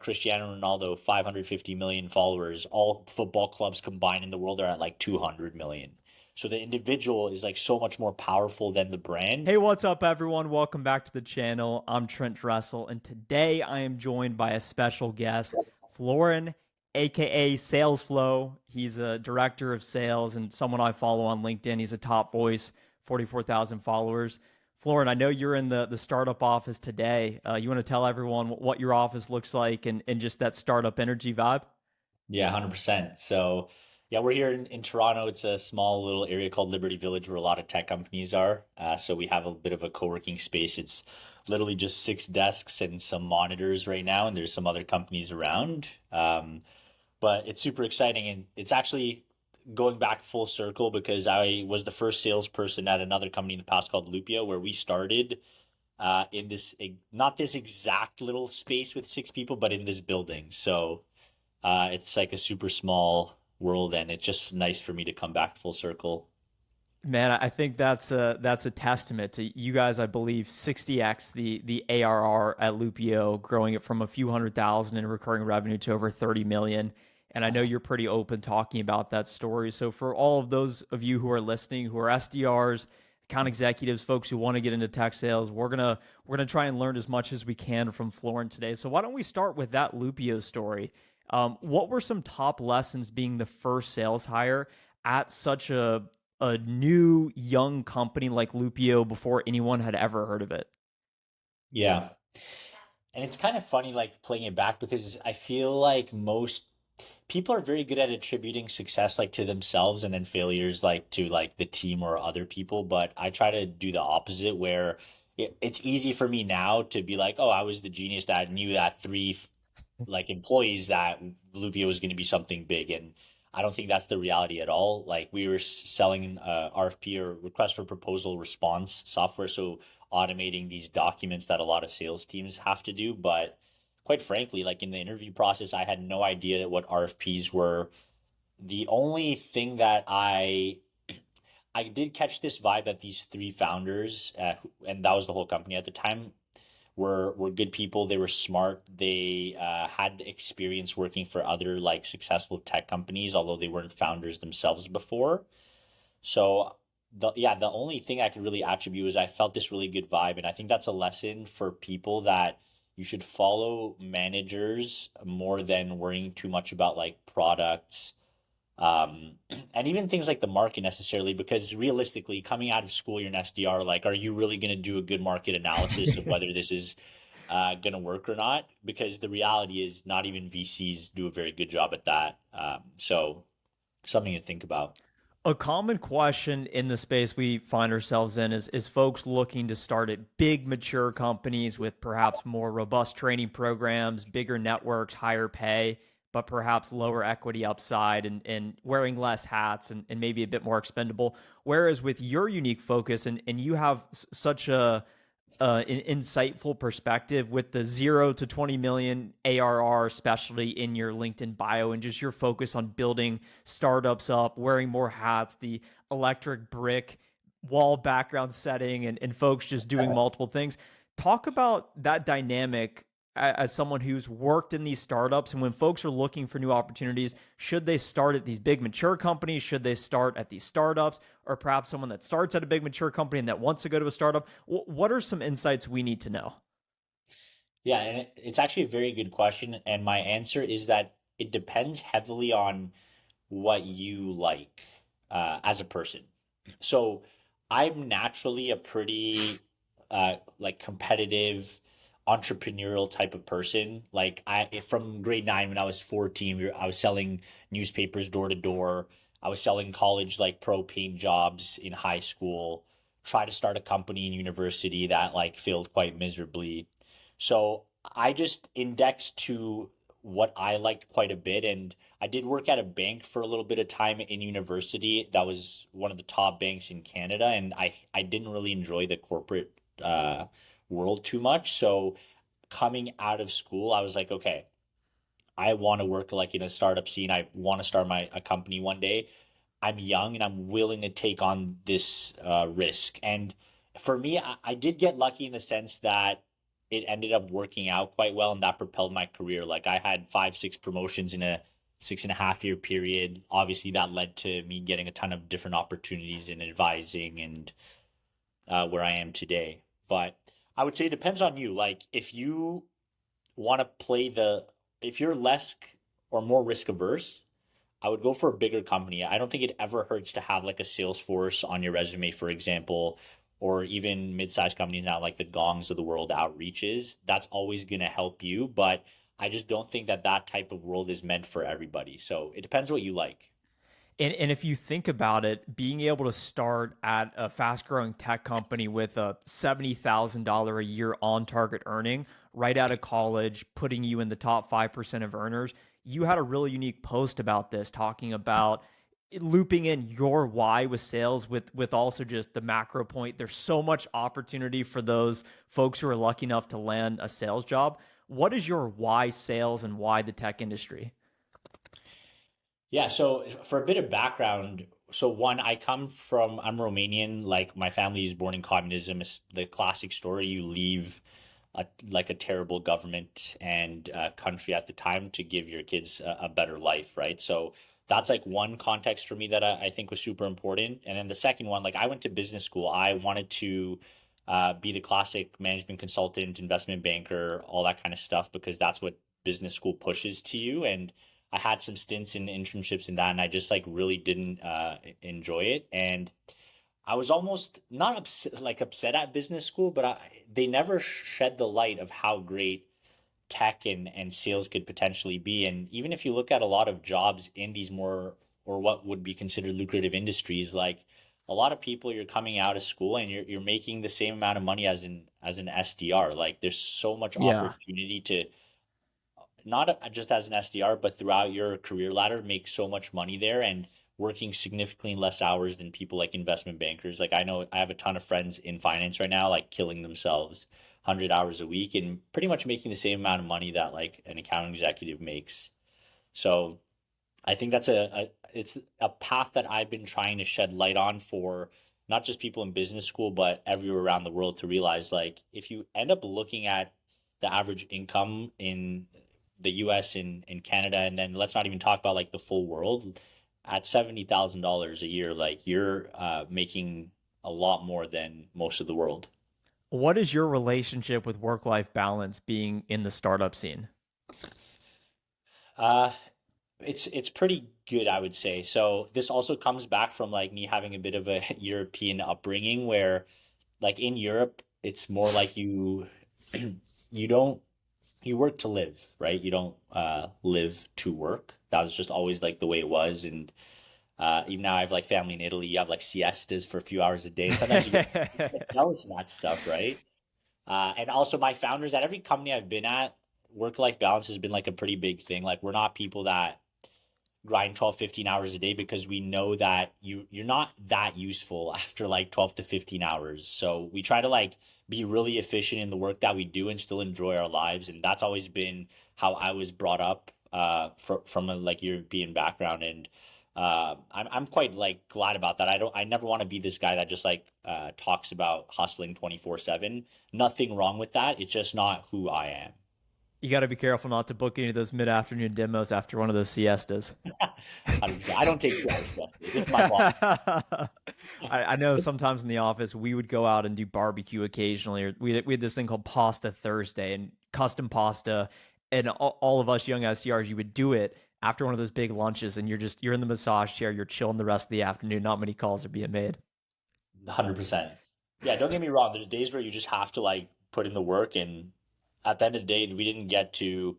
Cristiano Ronaldo, 550 million followers. All football clubs combined in the world are at like 200 million. So the individual is like so much more powerful than the brand. Hey, what's up, everyone? Welcome back to the channel. I'm Trent Dressel, and today I am joined by a special guest, Florin, aka Sales Flow. He's a director of sales and someone I follow on LinkedIn. He's a top voice, 44,000 followers. Florin, I know you're in the startup office today. You want to tell everyone what your office looks like and just that startup energy vibe? Yeah, 100%. So, yeah, we're here in Toronto. It's a small little area called Liberty Village where a lot of tech companies are. So we have a bit of a co-working space. It's literally just six desks and some monitors right now, and there's some other companies around. But it's super exciting, and it's actually going back full circle because I was the first salesperson at another company in the past called Lupio, where we started in this not this exact little space with six people, but in this building. So it's like a super small world, and it's just nice for me to come back full circle. Man, I think that's a testament to you guys. I believe 60x the ARR at Lupio, growing it from a few hundred thousand in recurring revenue to over 30 million. And I know you're pretty open talking about that story. So for all of those of you who are listening, who are SDRs, account executives, folks who want to get into tech sales, we're gonna try and learn as much as we can from Florin today. So why don't we start with that Lupio story? What were some top lessons being the first sales hire at such a new young company like Lupio before anyone had ever heard of it? Yeah. And it's kind of funny, like playing it back because I feel like most people are very good at attributing success like to themselves and then failures like to like the team or other people. But I try to do the opposite where it's easy for me now to be like, oh, I was the genius that knew that three like employees that Lupio was going to be something big. And I don't think that's the reality at all. Like we were selling RFP or request for proposal response software. So automating these documents that a lot of sales teams have to do. But quite frankly, like in the interview process, I had no idea what RFPs were. The only thing that I did catch this vibe that these three founders, and that was the whole company at the time, were good people. They were smart. They had experience working for other like successful tech companies, although they weren't founders themselves before. So the only thing I could really attribute is I felt this really good vibe, and I think that's a lesson for people that you should follow managers more than worrying too much about like products um, and even things like the market necessarily, because realistically, coming out of school, you're an SDR. Like, are you really going to do a good market analysis of whether this is going to work or not? Because the reality is, not even VCs do a very good job at that. So, something to think about. A common question in the space we find ourselves in is folks looking to start at big mature companies with perhaps more robust training programs, bigger networks, higher pay, but perhaps lower equity upside and wearing less hats and maybe a bit more expendable. Whereas with your unique focus and you have such an insightful perspective with the 0 to 20 million ARR, especially in your LinkedIn bio, and just your focus on building startups up, wearing more hats, the electric brick wall background setting, and folks just doing multiple things. Talk about that dynamic as someone who's worked in these startups, and when folks are looking for new opportunities, should they start at these big mature companies, should they start at these startups, or perhaps someone that starts at a big mature company and that wants to go to a startup? What are some insights we need to know? Yeah, and it's actually a very good question. And my answer is that it depends heavily on what you like as a person. So I'm naturally a pretty like competitive entrepreneurial type of person. Like from grade 9 when I was 14, I was selling newspapers door to door. I was selling college like pro paint jobs in high school. Try to start a company in university that like failed quite miserably. So I just indexed to what I liked quite a bit, and I did work at a bank for a little bit of time in university. That was one of the top banks in Canada, and I didn't really enjoy the corporate world too much. So coming out of school, I was like, okay, I want to work like in a startup scene. I want to start my a company one day. I'm young and I'm willing to take on this risk. And for me, I did get lucky in the sense that it ended up working out quite well, and that propelled my career. Like I had 5, 6 promotions in a 6.5 year period. Obviously, that led to me getting a ton of different opportunities in advising and where I am today. But I would say it depends on you. Like if you want to if you're less or more risk averse, I would go for a bigger company. I don't think it ever hurts to have like a Salesforce on your resume, for example, or even mid-sized companies now like the Gongs of the world outreaches. That's always going to help you, but I just don't think that that type of world is meant for everybody. So it depends what you like. And if you think about it, being able to start at a fast growing tech company with a $70,000 a year on target earning right out of college, putting you in the top 5% of earners, you had a really unique post about this, talking about looping in your why with sales with also just the macro point. There's so much opportunity for those folks who are lucky enough to land a sales job. What is your why sales and why the tech industry? Yeah, so for a bit of background, so one, I'm Romanian, like my family is born in communism. It's the classic story. You leave like a terrible government and country at the time to give your kids a better life, right? So that's like one context for me that I think was super important. And then the second one, like I went to business school. I wanted to be the classic management consultant, investment banker, all that kind of stuff, because that's what business school pushes to you. And I had some stints in internships in that, and I just like really didn't enjoy it. And I was almost not upset at business school, but they never shed the light of how great tech and sales could potentially be. And even if you look at a lot of jobs in these more or what would be considered lucrative industries, like a lot of people, you're coming out of school and you're making the same amount of money as an SDR. Like there's so much Yeah. opportunity to not just as an SDR, but throughout your career ladder, make so much money there and working significantly less hours than people like investment bankers. Like I know I have a ton of friends in finance right now, like killing themselves 100 hours a week and pretty much making the same amount of money that like an accounting executive makes. So I think that's it's a path that I've been trying to shed light on for not just people in business school, but everywhere around the world to realize like if you end up looking at the average income in the US and in Canada, and then let's not even talk about like the full world at $70,000 a year, like you're making a lot more than most of the world. What is your relationship with work life balance being in the startup scene? Uh, it's pretty good, I would say. So this also comes back from like me having a bit of a European upbringing where like in Europe, it's more like you don't you work to live, right? You don't live to work. That was just always like the way it was. And even now I have like family in Italy, you have like siestas for a few hours a day. And sometimes you get jealous of that stuff, right? And also my founders at every company I've been at, work-life balance has been like a pretty big thing. Like we're not people that grind 12, 15 hours a day because we know that you're not that useful after like 12 to 15 hours. So we try to like be really efficient in the work that we do and still enjoy our lives. And that's always been how I was brought up from a like European background. And I'm quite like glad about that. I never want to be this guy that just like talks about hustling 24/7. Nothing wrong with that. It's just not who I am. You got to be careful not to book any of those mid afternoon demos after one of those siestas. 100%. I don't take 2 hours yesterday. This is my fault. I know sometimes in the office we would go out and do barbecue occasionally. Or we had this thing called Pasta Thursday and custom pasta, and all of us young SDRs, you would do it after one of those big lunches, and you're in the massage chair, you're chilling the rest of the afternoon. Not many calls are being made. 100%. Yeah, don't get me wrong. There are days where you just have to like put in the work, and at the end of the day, we didn't get to,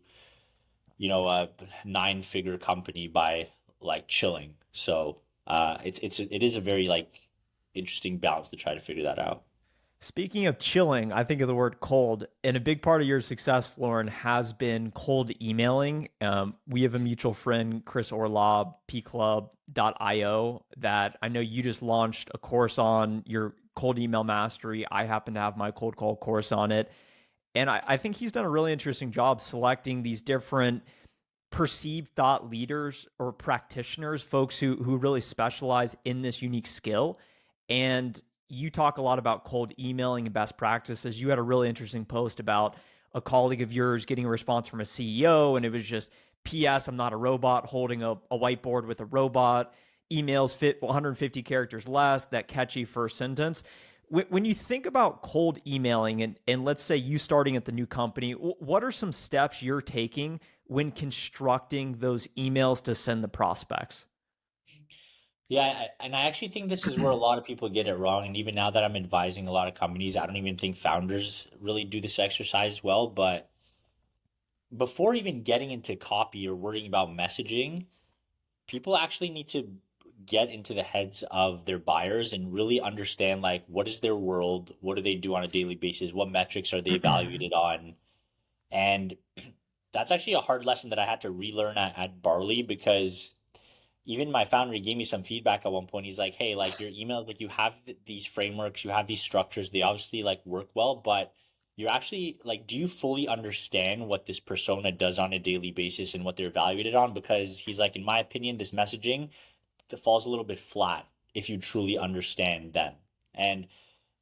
a 9-figure company by like chilling. So it is a very like interesting balance to try to figure that out. Speaking of chilling, I think of the word cold, and a big part of your success, Florin, has been cold emailing. We have a mutual friend, Chris Orlob, pclub.io, that I know you just launched a course on your cold email mastery. I happen to have my cold call course on it. And I think he's done a really interesting job selecting these different perceived thought leaders or practitioners, folks who really specialize in this unique skill. And you talk a lot about cold emailing and best practices. You had a really interesting post about a colleague of yours getting a response from a CEO, and it was just, P.S. I'm not a robot holding a whiteboard with a robot. Emails fit 150 characters less, that catchy first sentence. When you think about cold emailing, and let's say you starting at the new company, what are some steps you're taking when constructing those emails to send the prospects? Yeah, and I actually think this is where a lot of people get it wrong. And even now that I'm advising a lot of companies, I don't even think founders really do this exercise well. But before even getting into copy or worrying about messaging, people actually need to get into the heads of their buyers and really understand like what is their world, what do they do on a daily basis, what metrics are they evaluated on, and that's actually a hard lesson that I had to relearn at Barley because even my founder gave me some feedback at one point. He's like, "Hey, like your emails, like you have these frameworks, you have these structures. They obviously like work well, but you're actually like, do you fully understand what this persona does on a daily basis and what they're evaluated on?" Because he's like, in my opinion, this messaging that falls a little bit flat if you truly understand them. And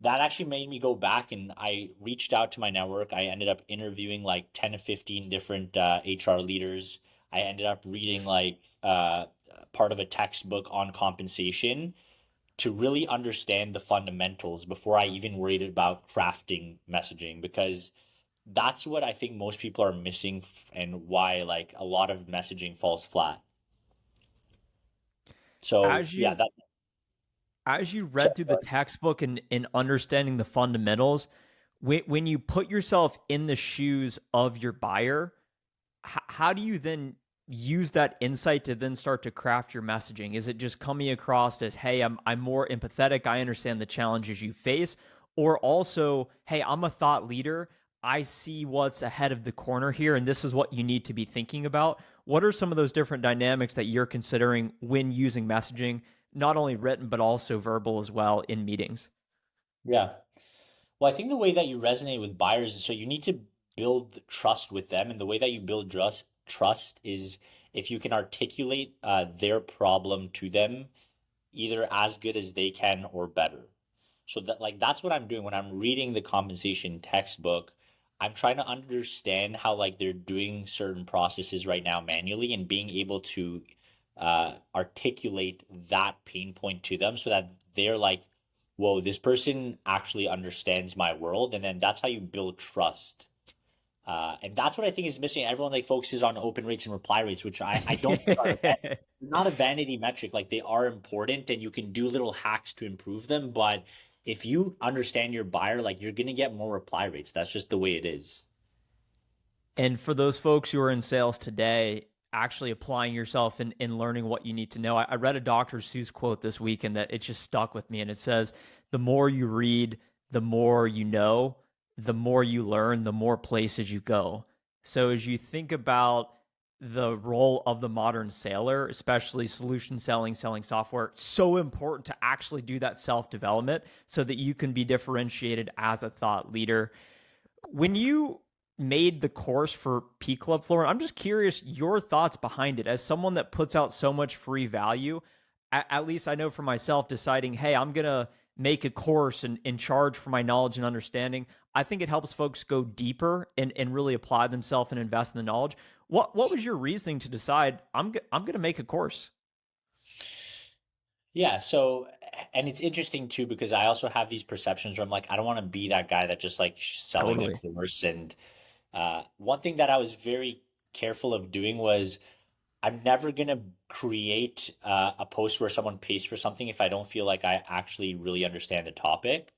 that actually made me go back and I reached out to my network. I ended up interviewing like 10 to 15 different HR leaders. I ended up reading like part of a textbook on compensation to really understand the fundamentals before I even worried about crafting messaging because that's what I think most people are missing and why like a lot of messaging falls flat. So As yeah, you that as you so read through the textbook and understanding the fundamentals, when you put yourself in the shoes of your buyer, how do you then use that insight to then start to craft your messaging? Is it just coming across as, hey, I'm more empathetic, I understand the challenges you face, or also, hey, I'm a thought leader, I see what's ahead of the corner here, and this is what you need to be thinking about? What are some of those different dynamics that you're considering when using messaging, not only written but also verbal as well in meetings? yeah. Well, I think the way that you resonate with buyers is so you need to build trust with them, and the way that you build trust is if you can articulate their problem to them either as good as they can or better. So that like that's what I'm doing when I'm reading the compensation textbook. I'm trying to understand how like they're doing certain processes right now manually and being able to articulate that pain point to them so that they're like, whoa, this person actually understands my world. And then that's how you build trust. And that's what I think is missing. Everyone like focuses on open rates and reply rates, which I don't think are not a vanity metric. Like they are important and you can do little hacks to improve them. But if you understand your buyer, like you're gonna get more reply rates. That's just the way it is. And for those folks who are in sales today, actually applying yourself and learning what you need to know. I read a Dr. Seuss quote this weekend that it just stuck with me. And it says, the more you read, the more you know, the more you learn, the more places you go. So as you think about the role of the modern sailor, especially solution selling, selling software, it's so important to actually do that self development so that you can be differentiated as a thought leader. When you made the course for P Club, Florent, I'm just curious your thoughts behind it. As someone that puts out so much free value, at least I know for myself, deciding, hey, I'm going to make a course and charge for my knowledge and understanding. I think it helps folks go deeper and really apply themselves and invest in the knowledge. What was your reasoning to decide I'm going to make a course? Yeah, so and it's interesting too because I also have these perceptions where I'm like, I don't want to be that guy that just like selling a Totally. course. And one thing that I was very careful of doing was I'm never gonna create a post where someone pays for something if I don't feel like I actually really understand the topic.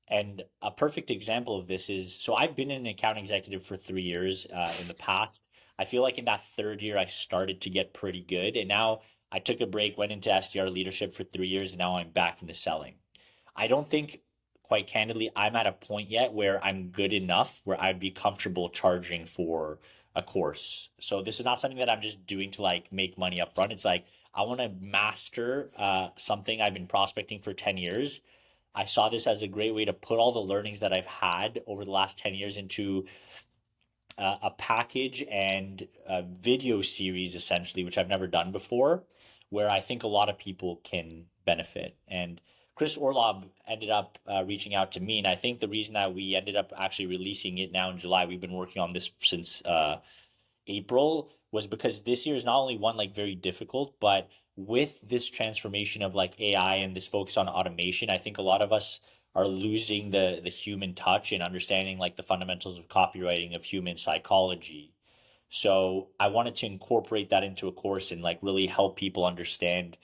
And a perfect example of this is so I've been an account executive for 3 years in the past. I feel like in that third year, I started to get pretty good. And now I took a break, went into SDR leadership for 3 years, and now I'm back into selling. I don't think, quite candidly, I'm at a point yet where I'm good enough where I'd be comfortable charging for a course. So this is not something that I'm just doing to like make money up front. It's like I want to master something I've been prospecting for 10 years. I saw this as a great way to put all the learnings that I've had over the last 10 years into a package and a video series, essentially, which I've never done before, where I think a lot of people can benefit. And Chris Orlob ended up reaching out to me, and I think the reason that we ended up actually releasing it now in July, we've been working on this since April, was because this year is not only one like very difficult, but with this transformation of like AI and this focus on automation, I think a lot of us are losing the human touch and understanding like the fundamentals of copywriting, of human psychology. So I wanted to incorporate that into a course and like really help people understand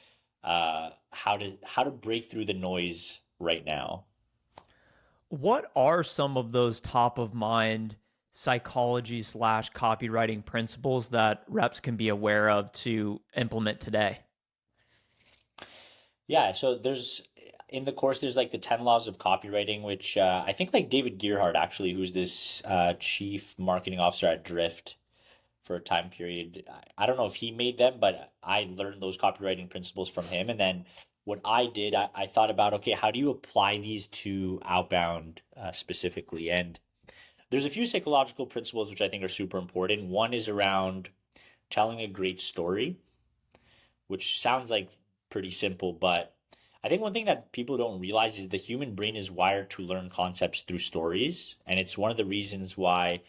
how to break through the noise right now. What are some of those top of mind psychology slash copywriting principles that reps can be aware of to implement today? Yeah, so there's in the course there's like the 10 laws of copywriting, which I think like David Gearhart actually, who's this chief marketing officer at Drift for a time period. I don't know if he made them, but I learned those copywriting principles from him. And then what I did, I thought about, okay, how do you apply these to outbound specifically? And there's a few psychological principles which I think are super important. One is around telling a great story, which sounds like pretty simple, but I think one thing that people don't realize is the human brain is wired to learn concepts through stories, and it's one of the reasons why,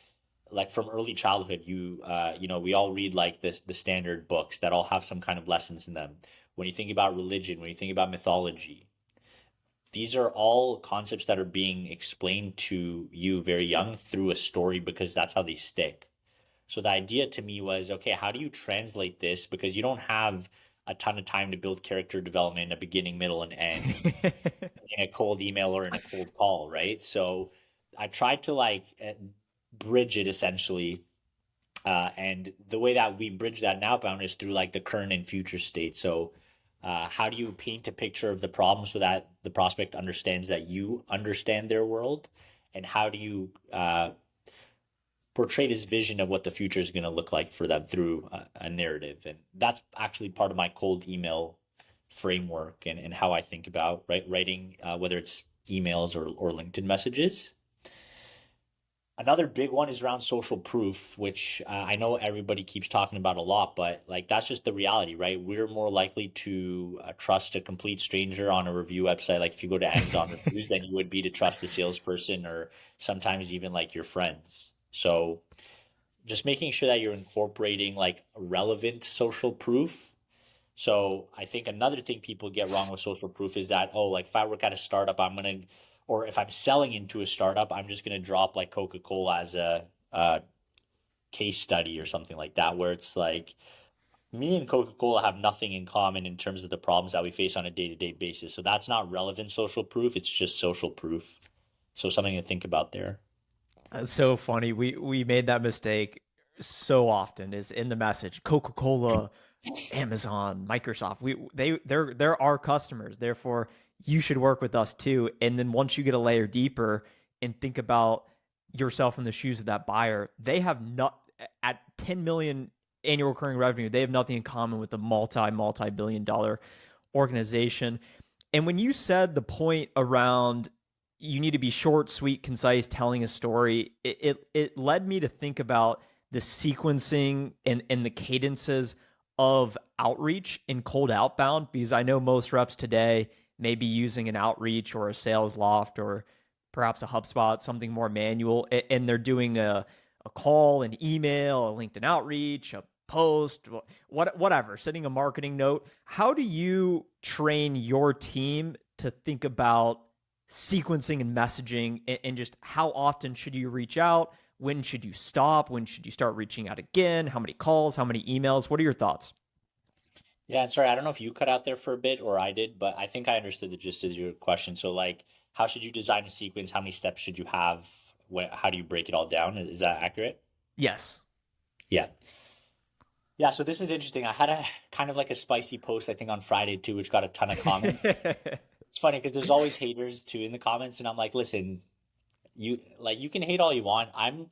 like from early childhood, we all read like this the standard books that all have some kind of lessons in them. When you think about religion, when you think about mythology, these are all concepts that are being explained to you very young through a story because that's how they stick. So the idea to me was, okay, how do you translate this? Because you don't have a ton of time to build character development in a beginning, middle, and end in a cold email or in a cold call, right? So I tried to like bridge it essentially. And the way that we bridge that in outbound is through like the current and future state. So how do you paint a picture of the problem so that the prospect understands that you understand their world? And how do you portray this vision of what the future is going to look like for them through a narrative? And that's actually part of my cold email framework and how I think about writing, whether it's emails or LinkedIn messages. Another big one is around social proof, which I know everybody keeps talking about a lot, but like that's just the reality, right? We're more likely to trust a complete stranger on a review website, like if you go to Amazon reviews, than you would be to trust a salesperson or sometimes even like your friends. So just making sure that you're incorporating like relevant social proof. So I think another thing people get wrong with social proof is that, oh, like if I work at a startup, or if I'm selling into a startup, I'm just gonna drop like Coca-Cola as a case study or something like that, where it's like me and Coca-Cola have nothing in common in terms of the problems that we face on a day-to-day basis. So that's not relevant social proof. It's just social proof. So something to think about there. That's so funny. We made that mistake so often is in the message. Coca-Cola, Amazon, Microsoft. They're our customers. Therefore, you should work with us too. And then once you get a layer deeper and think about yourself in the shoes of that buyer, they have not at 10 million annual recurring revenue, they have nothing in common with a multi-billion dollar organization. And when you said the point around you need to be short, sweet, concise, telling a story, it led me to think about the sequencing and the cadences of outreach in cold outbound, because I know most reps today may be using an outreach or a sales loft or perhaps a HubSpot, something more manual, and they're doing a call, an email, a LinkedIn outreach, a post, whatever, sending a marketing note. How do you train your team to think about sequencing and messaging and just how often should you reach out? When should you stop? When should you start reaching out again? How many calls? How many emails? What are your thoughts? Yeah, and sorry, I don't know if you cut out there for a bit or I did, but I think I understood the gist of your question. So, like, how should you design a sequence? How many steps should you have? How do you break it all down? Is that accurate? Yes. Yeah. Yeah, so this is interesting. I had a kind of like a spicy post, I think, on Friday too, which got a ton of comments. It's funny because there's always haters too in the comments, and I'm like, listen, you can hate all you want. I'm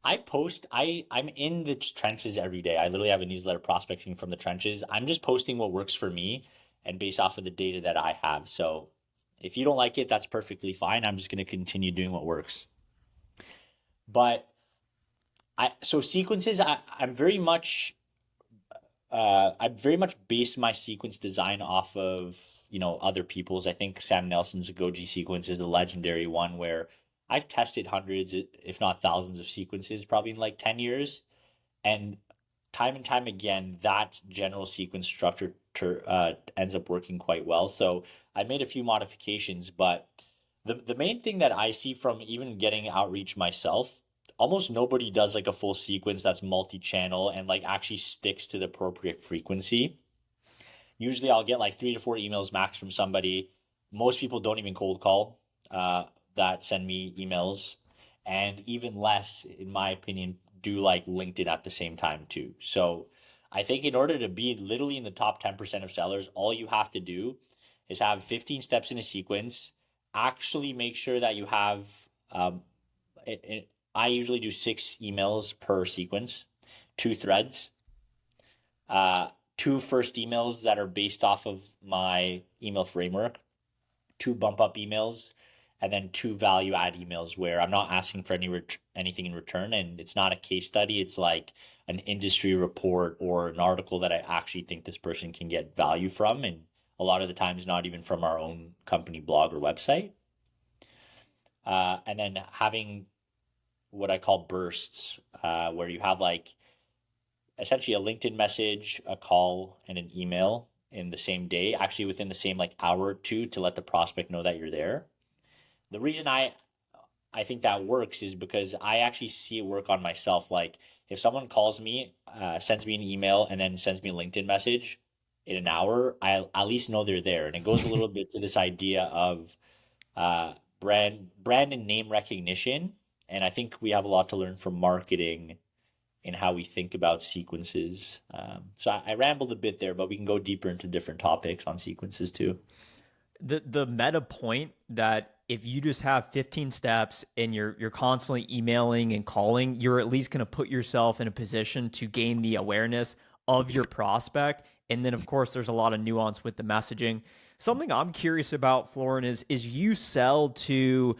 in the trenches every day. I literally have a newsletter prospecting from the trenches. I'm just posting what works for me and based off of the data that I have. So if you don't like it, that's perfectly fine. I'm just going to continue doing what works. But sequences, I'm very much I very much base my sequence design off of, other people's. I think Sam Nelson's Goji sequence is the legendary one where I've tested hundreds, if not thousands of sequences, probably in like 10 years. And time again, that general sequence structure ends up working quite well. So I made a few modifications, but the main thing that I see from even getting outreach myself, almost nobody does like a full sequence that's multi-channel and like actually sticks to the appropriate frequency. Usually I'll get like 3 to 4 emails max from somebody. Most people don't even cold call uh, that send me emails. And even less, in my opinion, do like LinkedIn at the same time too. So I think in order to be literally in the top 10% of sellers, all you have to do is have 15 steps in a sequence. Actually, make sure that you have, I usually do 6 emails per sequence, 2 threads, uh, 2 first emails that are based off of my email framework, 2 bump up emails, and then 2 value add emails where I'm not asking for anything in return, and it's not a case study. It's like an industry report or an article that I actually think this person can get value from, and a lot of the times not even from our own company blog or website. And then having what I call bursts, where you have like essentially a LinkedIn message, a call, and an email in the same day, actually within the same like hour or two to let the prospect know that you're there. The reason I think that works is because I actually see it work on myself. Like if someone calls me, sends me an email, and then sends me a LinkedIn message in an hour, I at least know they're there. And it goes a little bit to this idea of brand and name recognition. And I think we have a lot to learn from marketing in how we think about sequences. So I rambled a bit there, but we can go deeper into different topics on sequences too. The meta point that if you just have 15 steps and you're constantly emailing and calling, you're at least going to put yourself in a position to gain the awareness of your prospect. And then of course there's a lot of nuance with the messaging. Something I'm curious about, Florin, is you sell to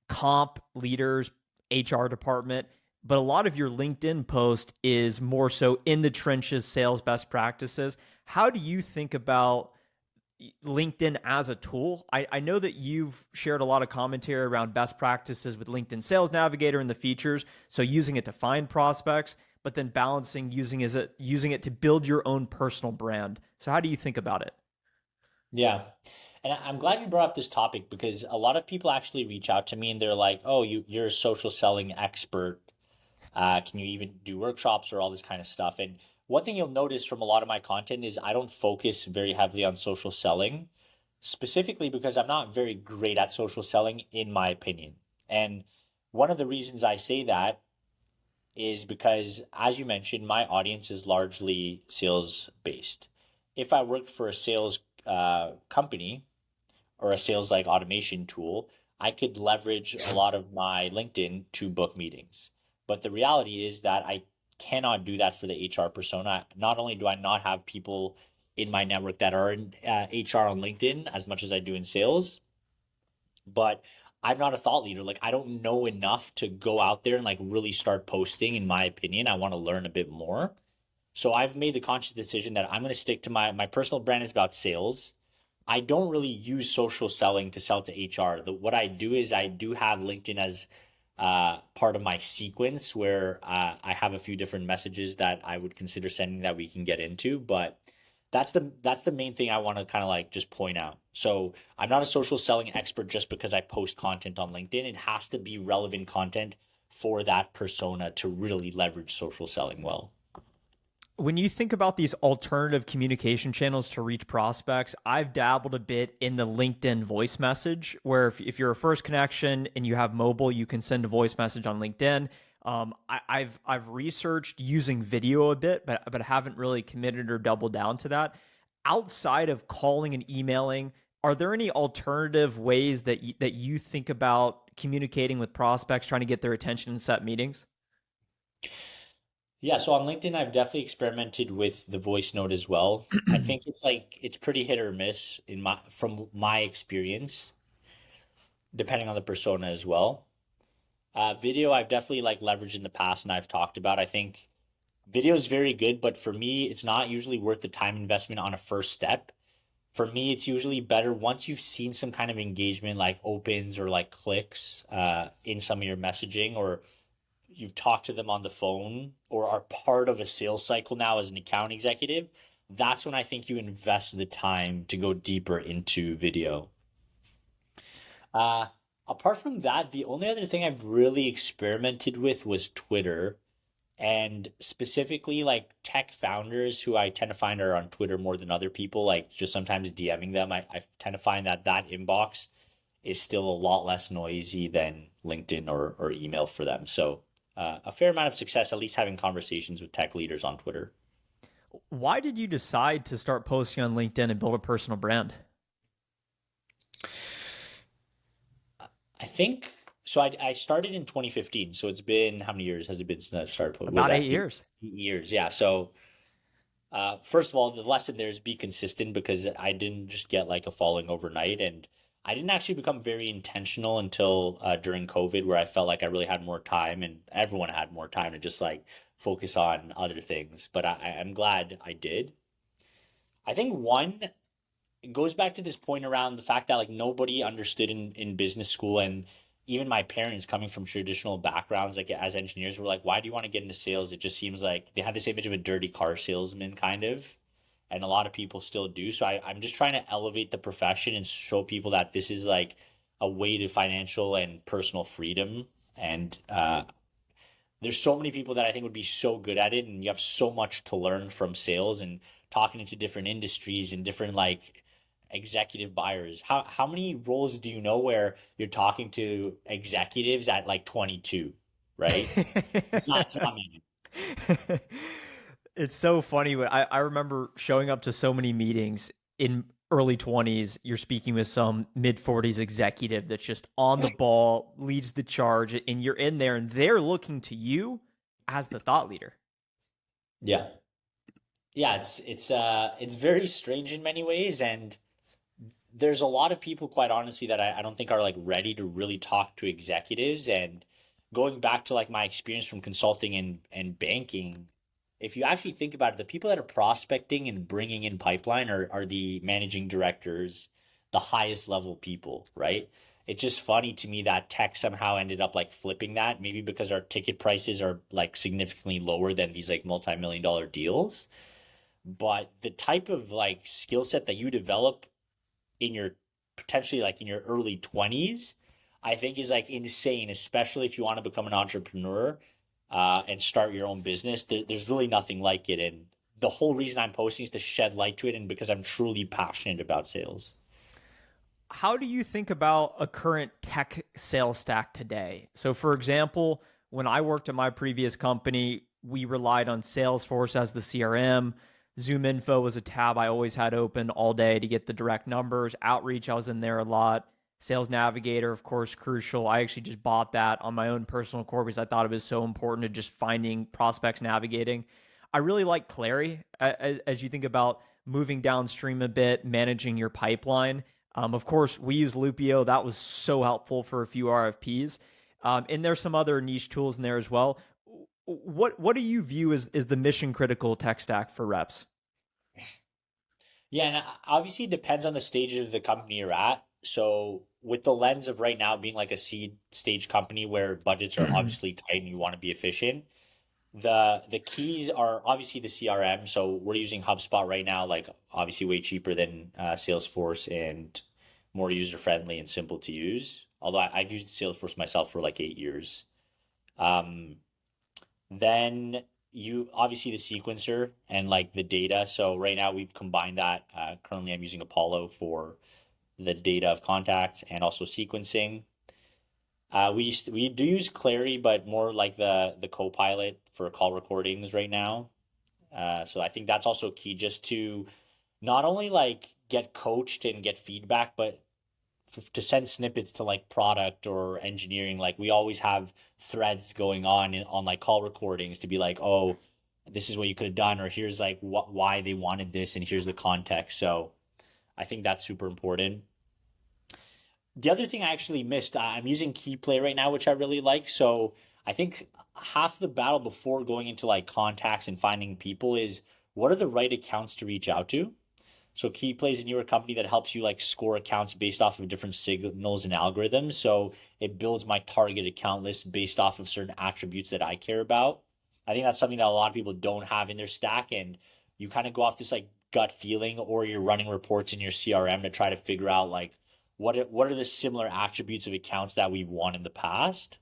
comp leaders, HR department, but a lot of your LinkedIn post is more so in the trenches, sales best practices. How do you think about LinkedIn as a tool? I know that you've shared a lot of commentary around best practices with LinkedIn Sales Navigator and the features. So using it to find prospects, but then balancing using it to build your own personal brand. So how do you think about it? Yeah. And I'm glad you brought up this topic because a lot of people actually reach out to me and they're like, "Oh, you're a social selling expert. Can you even do workshops or all this kind of stuff?" And one thing you'll notice from a lot of my content is I don't focus very heavily on social selling, specifically because I'm not very great at social selling, in my opinion. And one of the reasons I say that is because, as you mentioned, my audience is largely sales based. If I worked for a sales company or a sales like automation tool, I could leverage a lot of my LinkedIn to book meetings. But the reality is that I cannot do that for the HR persona. Not only do I not have people in my network that are in HR on LinkedIn as much as I do in sales, but I'm not a thought leader. Like I don't know enough to go out there and like really start posting, in my opinion. I want to learn a bit more. So I've made the conscious decision that I'm going to stick to my personal brand is about sales. I don't really use social selling to sell to HR. What I do is I do have LinkedIn as part of my sequence where I have a few different messages that I would consider sending that we can get into. But that's the main thing I want to kind of like just point out. So I'm not a social selling expert just because I post content on LinkedIn. It has to be relevant content for that persona to really leverage social selling well. When you think about these alternative communication channels to reach prospects, I've dabbled a bit in the LinkedIn voice message, where if you're a first connection and you have mobile, you can send a voice message on LinkedIn. I've researched using video a bit, but haven't really committed or doubled down to that. Outside of calling and emailing, are there any alternative ways that you think about communicating with prospects, trying to get their attention and set meetings? Yeah, so on LinkedIn, I've definitely experimented with the voice note as well. I think it's like it's pretty hit or miss in my from my experience, depending on the persona as well. Video, I've definitely like leveraged in the past, and I've talked about. I think Video is very good, but for me, it's not usually worth the time investment on a first step. For me, it's usually better once you've seen some kind of engagement like opens or like clicks in some of your messaging, or you've talked to them on the phone or are part of a sales cycle now as an account executive. That's when I think you invest the time to go deeper into video. Uh, Apart from that, the only other thing I've really experimented with was Twitter, and specifically like tech founders who I tend to find are on Twitter more than other people, like just sometimes DMing them. I tend to find that that inbox is still a lot less noisy than LinkedIn or email for them. So a fair amount of success, at least having conversations with tech leaders on Twitter. Why did you decide to start posting on LinkedIn and build a personal brand? I think so. I started in 2015. So it's been how many years has it been since I started? Was About eight that eight years. years? Yeah. So first of all, the lesson there is be consistent because I didn't just get like a following overnight, and I didn't actually become very intentional until during COVID, where I felt like I really had more time, and everyone had more time to just like focus on other things. But I'm glad I did. I think one, it goes back to this point around the fact that like nobody understood in business school, and even my parents coming from traditional backgrounds like as engineers were like, why do you want to get into sales? It just seems like they had this image of a dirty car salesman kind of, and a lot of people still do. So I'm just trying to elevate the profession and show people that this is like a way to financial and personal freedom. And there's so many people that I think would be so good at it, and you have so much to learn from sales and talking into different industries and different like executive buyers. How many roles do you know where you're talking to executives at like 22, right? It's not many. It's so funny. I remember showing up to so many meetings in early 20s. You're speaking with some mid 40s executive that's just on the ball, leads the charge, and you're in there and they're looking to you as the thought leader. Yeah. Yeah, it's very strange in many ways, and there's a lot of people, quite honestly, that I don't think are like ready to really talk to executives. And going back to like my experience from consulting and banking, if you actually think about it, the people that are prospecting and bringing in pipeline are the managing directors, the highest level people, right? It's just funny to me that tech somehow ended up like flipping that, maybe because our ticket prices are like significantly lower than these like multi-million dollar deals. But the type of like skill set that you develop in your potentially like in your early 20s, I think is like insane, especially if you want to become an entrepreneur and start your own business. There's really nothing like it. And the whole reason I'm posting is to shed light to it and because I'm truly passionate about sales. How do you think about a current tech sales stack today? So, for example, when I worked at my previous company, we relied on Salesforce as the CRM. Zoom Info was a tab I always had open all day to get the direct numbers. Outreach, I was in there a lot. Sales Navigator, of course, crucial. I actually just bought that on my own personal core because I thought it was so important to just finding prospects navigating. I really like Clary as you think about moving downstream a bit, managing your pipeline. Of course, we use Lupio. That was so helpful for a few RFPs. And there's some other niche tools in there as well. What do you view as is the mission critical tech stack for reps? Yeah, and obviously it depends on the stage of the company you're at. So with the lens of right now being like a seed stage company where budgets are obviously tight and you want to be efficient, the keys are obviously the CRM. So we're using HubSpot right now, like obviously way cheaper than Salesforce and more user friendly and simple to use. Although I've used Salesforce myself for like 8 years. Um, then you obviously the sequencer and like the data. So right now we've combined that. Currently, I'm using Apollo for the data of contacts and also sequencing. We do use Clary, but more like the co-pilot for call recordings right now. So I think that's also key just to not only like get coached and get feedback, but to send snippets to like product or engineering. Like we always have threads going on like call recordings to be like, oh, this is what you could have done, or here's like why they wanted this, and here's the context. So I think that's super important. The other thing I actually missed, I'm using KeyPlay right now, which I really like. So I think half the battle before going into like contacts and finding people is what are the right accounts to reach out to. So Key plays a newer company that helps you like score accounts based off of different signals and algorithms. So it builds my target account list based off of certain attributes that I care about. I think that's something that a lot of people don't have in their stack. And you kind of go off this like gut feeling, or you're running reports in your CRM to try to figure out like what are the similar attributes of accounts that we've won in the past.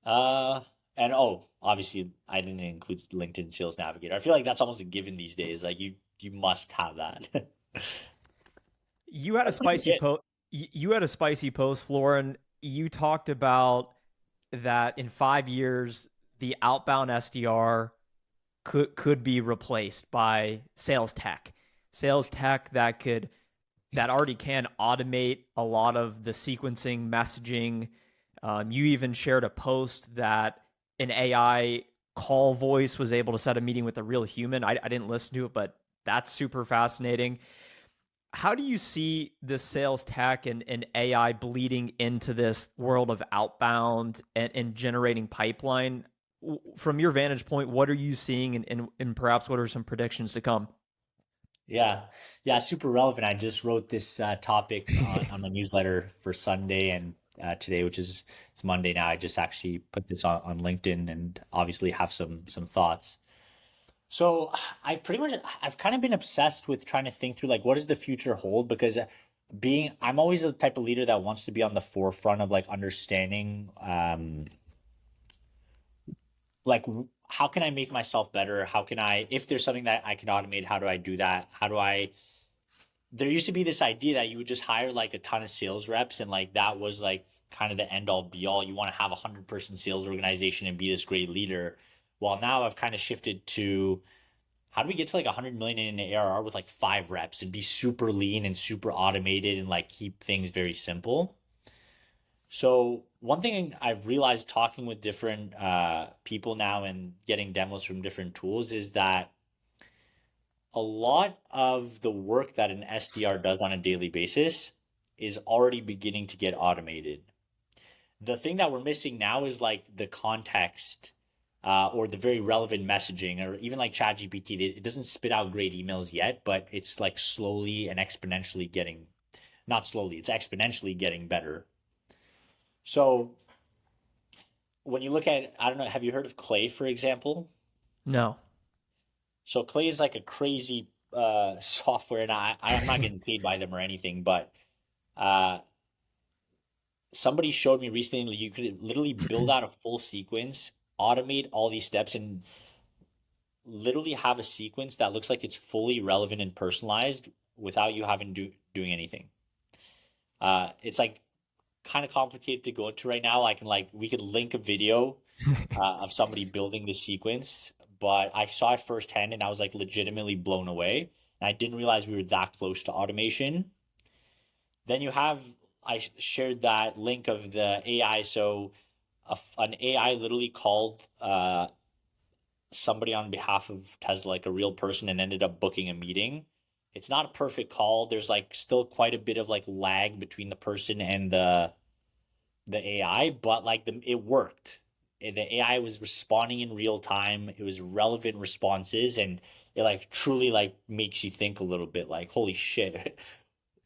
Uh, and oh, obviously I didn't include LinkedIn Sales Navigator. I feel like that's almost a given these days. Like you must have that. You had a That's pretty much spicy it. post. You had a spicy post, Florin. You talked about that in 5 years, the outbound SDR could be replaced by sales tech that already can automate a lot of the sequencing messaging. You even shared a post that an AI call voice was able to set a meeting with a real human. I didn't listen to it, but that's super fascinating. How do you see this sales tech and AI bleeding into this world of outbound and generating pipeline? From your vantage point, what are you seeing, and perhaps what are some predictions to come? Yeah. Yeah, super relevant. I just wrote this topic on my newsletter for Sunday and today, which is it's Monday now. I just actually put this on LinkedIn and obviously have some thoughts. So I pretty much I've kind of been obsessed with trying to think through like what does the future hold because being I'm always the type of leader that wants to be on the forefront of like understanding like how can I make myself better? How can I if there's something that I can automate, how do I do that? How do I there used to be this idea that you would just hire like a ton of sales reps and like that was like kind of the end all be all. You want to have a 100-person sales organization and be this great leader. Well, now I've kind of shifted to how do we get to like 100 million in ARR with like 5 reps and be super lean and super automated and like keep things very simple. So one thing I've realized talking with different people now and getting demos from different tools is that a lot of the work that an SDR does on a daily basis is already beginning to get automated. The thing that we're missing now is like the context or the very relevant messaging, or even like ChatGPT. It doesn't spit out great emails yet, but it's like slowly and exponentially getting, not slowly, it's exponentially getting better. So when you look at, I don't know, have you heard of Clay, for example? No. So Clay is like a crazy software, and I'm not getting paid by them or anything, but uh, somebody showed me recently you could literally build out a full sequence, automate all these steps, and literally have a sequence that looks like it's fully relevant and personalized without you having doing anything. It's like kind of complicated to go into right now. I can like we could link a video of somebody building the sequence, but I saw it firsthand and I was like legitimately blown away. And I didn't realize we were that close to automation. Then you have I shared that link of the AI. So an AI literally called somebody on behalf of Tesla, like a real person, and ended up booking a meeting. It's not a perfect call. There's like still quite a bit of like lag between the person and the AI, but like it worked. The AI was responding in real time. It was relevant responses, and it like truly like makes you think a little bit. Like, holy shit!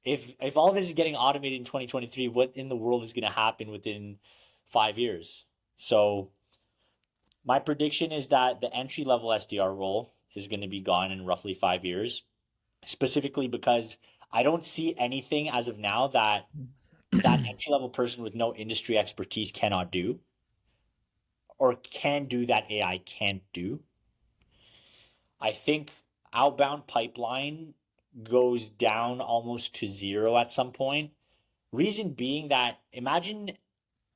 If all this is getting automated in 2023, what in the world is going to happen within 5 years? So my prediction is that the entry level SDR role is going to be gone in roughly 5 years, specifically because I don't see anything as of now that that entry level person with no industry expertise cannot do or can do that AI can't do. I think outbound pipeline goes down almost to zero at some point. Reason being that imagine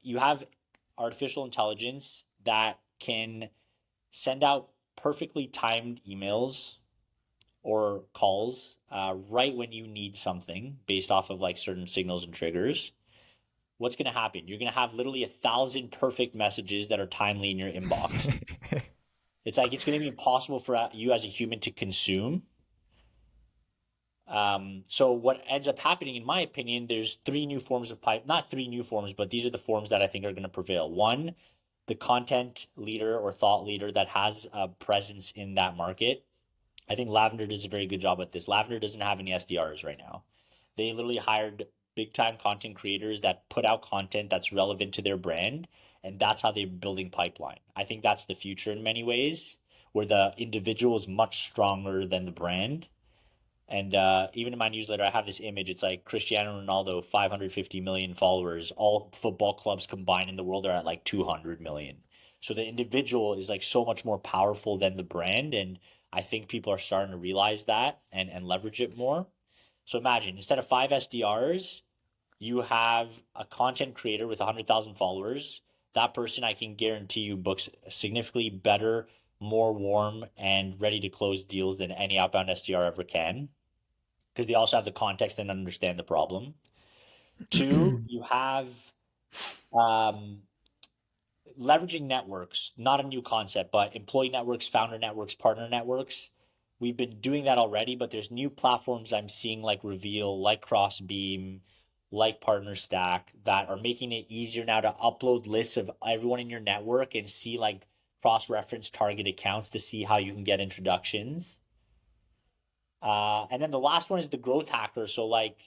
you have artificial intelligence that can send out perfectly timed emails or calls right when you need something based off of like certain signals and triggers. What's going to happen? You're going to have literally 1,000 perfect messages that are timely in your inbox. It's like it's going to be impossible for you as a human to consume. So what ends up happening, in my opinion, there's 3 new forms of pipe, not 3 new forms, but these are the forms that I think are going to prevail. One, the content leader or thought leader that has a presence in that market. I think Lavender does a very good job with this. Lavender doesn't have any SDRs right now. They literally hired big time content creators that put out content that's relevant to their brand, and that's how they're building pipeline. I think that's the future in many ways, where the individual is much stronger than the brand. And even in my newsletter, I have this image. It's like Cristiano Ronaldo, 550 million followers. All football clubs combined in the world are at like 200 million. So the individual is like so much more powerful than the brand. And I think people are starting to realize that and leverage it more. So imagine instead of five SDRs, you have a content creator with 100,000 followers. That person, I can guarantee you, books significantly better, more warm, and ready to close deals than any outbound SDR ever can because they also have the context and understand the problem. Two, you have um, leveraging networks, not a new concept, but employee networks, founder networks, partner networks. We've been doing that already, but there's new platforms I'm seeing like Reveal, like Crossbeam, like Partner Stack that are making it easier now to upload lists of everyone in your network and see like cross-reference target accounts to see how you can get introductions. And then the last one is the growth hacker. So like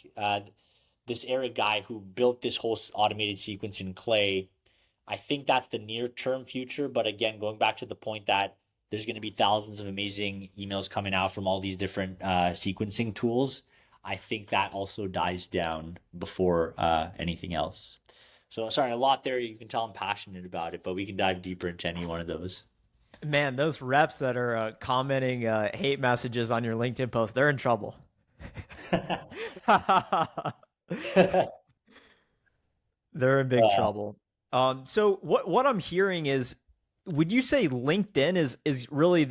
this Eric guy who built this whole automated sequence in Clay. I think that's the near term future. But again, going back to the point that there's going to be thousands of amazing emails coming out from all these different sequencing tools. I think that also dies down before anything else. So sorry, a lot there. You can tell I'm passionate about it, but we can dive deeper into any one of those. Man, those reps that are commenting hate messages on your LinkedIn post, they're in trouble. They're in big uh, trouble. So what I'm hearing is, would you say LinkedIn is really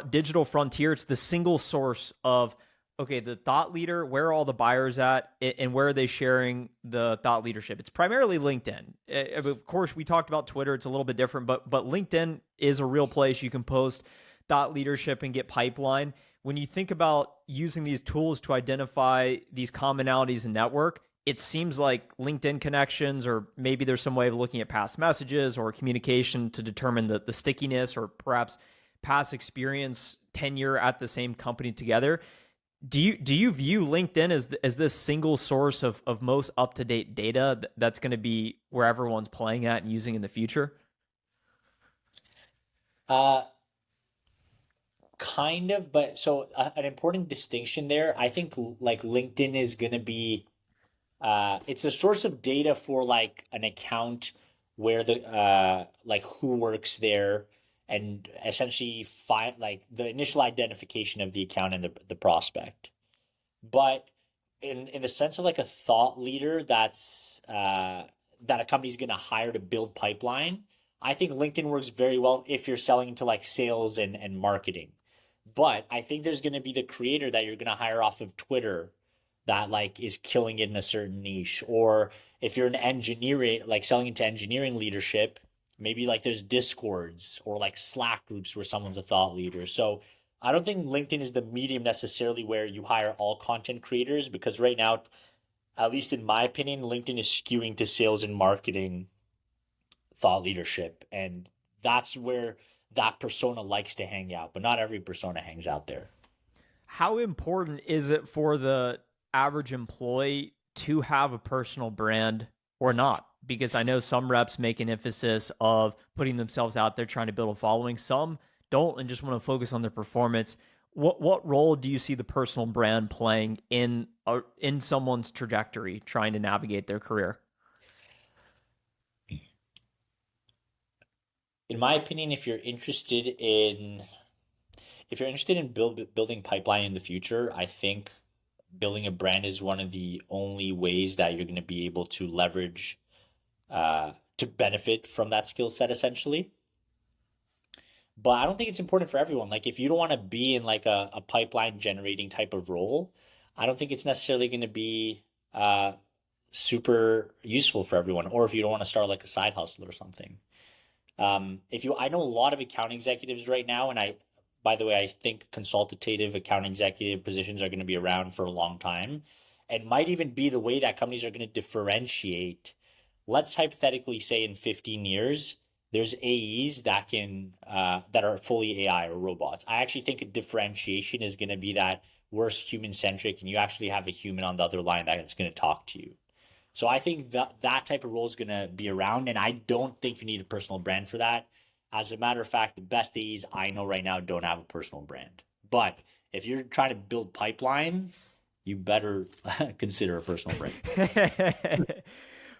digital frontier? It's the single source of, okay, the thought leader, where are all the buyers at, and where are they sharing the thought leadership? It's primarily LinkedIn. Of course, we talked about Twitter; it's a little bit different, but LinkedIn is a real place you can post thought leadership and get pipeline. When you think about using these tools to identify these commonalities in network, it seems like LinkedIn connections, or maybe there's some way of looking at past messages or communication to determine the stickiness or perhaps past experience tenure at the same company together. Do you view LinkedIn as this single source of most up to date data that's going to be where everyone's playing at and using in the future? uh, kind of, but so an important distinction there. I think like LinkedIn is going to be it's a source of data for like an account where the like who works there and essentially find like the initial identification of the account and the prospect. But in the sense of like a thought leader that a company's going to hire to build pipeline, I think LinkedIn works very well if you're selling into like sales and marketing. But I think there's going to be the creator that you're going to hire off of Twitter that like is killing it in a certain niche. Or if you're an engineering, like selling into engineering leadership, maybe like there's discords or like Slack groups where someone's a thought leader. So I don't think LinkedIn is the medium necessarily where you hire all content creators because right now, at least in my opinion, LinkedIn is skewing to sales and marketing thought leadership. And that's where that persona likes to hang out, but not every persona hangs out there. How important is it for the average employee to have a personal brand or not? Because I know some reps make an emphasis of putting themselves out there trying to build a following. Some don't and just want to focus on their performance. What role do you see the personal brand playing in someone's trajectory trying to navigate their career? In my opinion, if you're interested in building pipeline in the future, I think building a brand is one of the only ways that you're going to be able to leverage to benefit from that skill set essentially. But I don't think it's important for everyone. Like if you don't want to be in like a pipeline generating type of role, I don't think it's necessarily going to be super useful for everyone. Or if you don't want to start like a side hustle or something. If you, I know a lot of account executives right now, and by the way, I think consultative account executive positions are going to be around for a long time, and might even be the way that companies are going to differentiate let's hypothetically say in 15 years, there's AEs that can that are fully AI or robots. I actually think a differentiation is going to be that we're human centric, and you actually have a human on the other line that's going to talk to you. So I think that type of role is going to be around, and I don't think you need a personal brand for that. As a matter of fact, the best AEs I know right now don't have a personal brand. But if you're trying to build pipeline, you better consider a personal brand.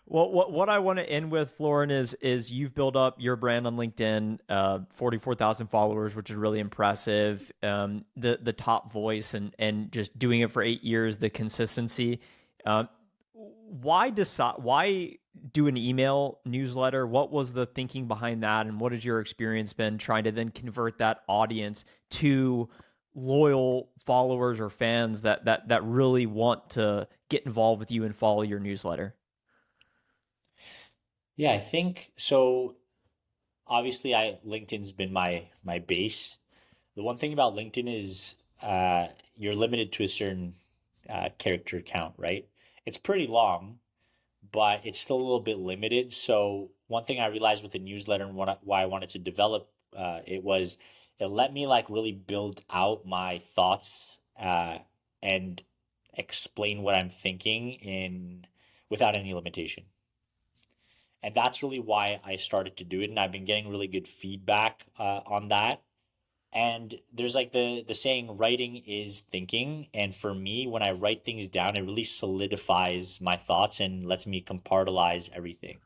Well, what I want to end with, Florin, is you've built up your brand on LinkedIn, 44,000 followers, which is really impressive. The top voice and just doing it for 8 years, the consistency. Um, why do an email newsletter? What was the thinking behind that, and what has your experience been trying to then convert that audience to loyal followers or fans that really want to get involved with you and follow your newsletter? Yeah, I think so. Obviously, I LinkedIn's been my base. The one thing about LinkedIn is you're limited to a certain character count, right? It's pretty long, but it's still a little bit limited. So one thing I realized with the newsletter and why I wanted to develop it was it let me like really build out my thoughts and explain what I'm thinking in without any limitation. And that's really why I started to do it, and I've been getting really good feedback on that. And there's like the saying, writing is thinking. And for me, when I write things down, it really solidifies my thoughts and lets me compartmentalize everything.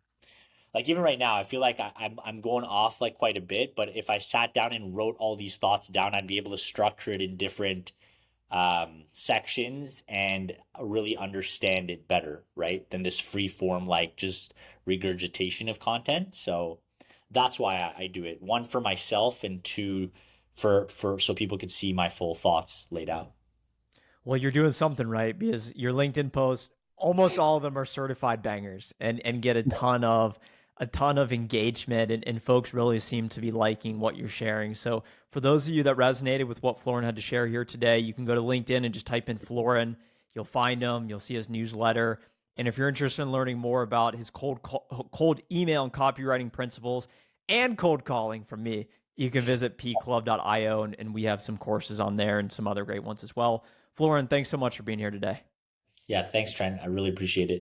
Like even right now, I feel like I'm going off like quite a bit, but if I sat down and wrote all these thoughts down, I'd be able to structure it in different sections and really understand it better, right? Than this free form, like just regurgitation of content. So that's why I do it. One for myself, and two for so people could see my full thoughts laid out. Well, you're doing something right because your LinkedIn posts, almost all of them are certified bangers and get a ton of engagement and folks really seem to be liking what you're sharing. So for those of you that resonated with what Florin had to share here today, you can go to LinkedIn and just type in Florin. You'll find him. You'll see his newsletter. And if you're interested in learning more about his cold email and copywriting principles and cold calling from me, you can visit pclub.io and we have some courses on there and some other great ones as well. Florin, thanks so much for being here today. Yeah, thanks, Trent. I really appreciate it.